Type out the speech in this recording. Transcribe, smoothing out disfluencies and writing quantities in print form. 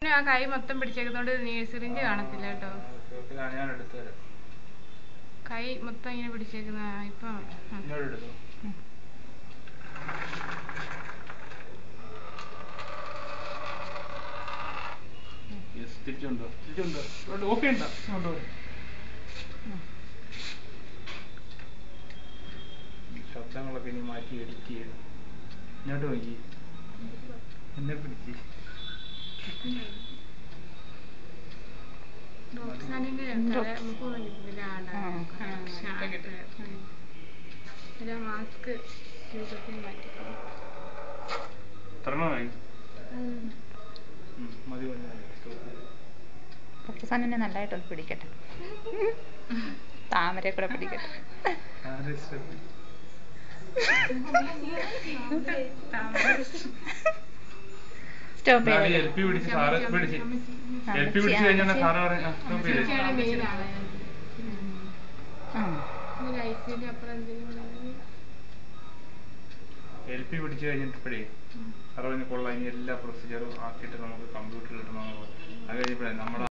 വിഷ്ണു ആ കൈ മൊത്തം പിടിച്ചേക്കുന്നോണ്ട് നീ സിറിഞ്ച് കാണത്തില്ല കേട്ടോ. കൈ മൊത്തം ഇങ്ങനെ പിടിച്ചേക്കുന്ന ഇപ്പൊ ശബ്ദങ്ങളൊക്കെ ഇനി മാറ്റി എഡിറ്റ് ചെയ്യണം. ഇങ്ങോട്ട് നോക്കി എന്നെ പിടിച്ച് മാസ്ക് മതി പപ്പുസാനെ നല്ലതായിട്ടൊന്ന് പിടിക്കട്ടെ, താമരയെ കൂടെ പിടിക്കട്ടെ. സ്റ്റോപ്പ് എൽ പി പിടിച്ചു കഴിഞ്ഞിട്ടപ്പോഴേ സാറ് കൊള്ളാം, ഇനി എല്ലാ പ്രൊസീജിയറും ആക്കിയിട്ട് നമുക്ക് കമ്പ്യൂട്ടറിൽ ഇടണമെന്നുള്ളത്. അത് കഴിഞ്ഞപ്പോഴേ നമ്മുടെ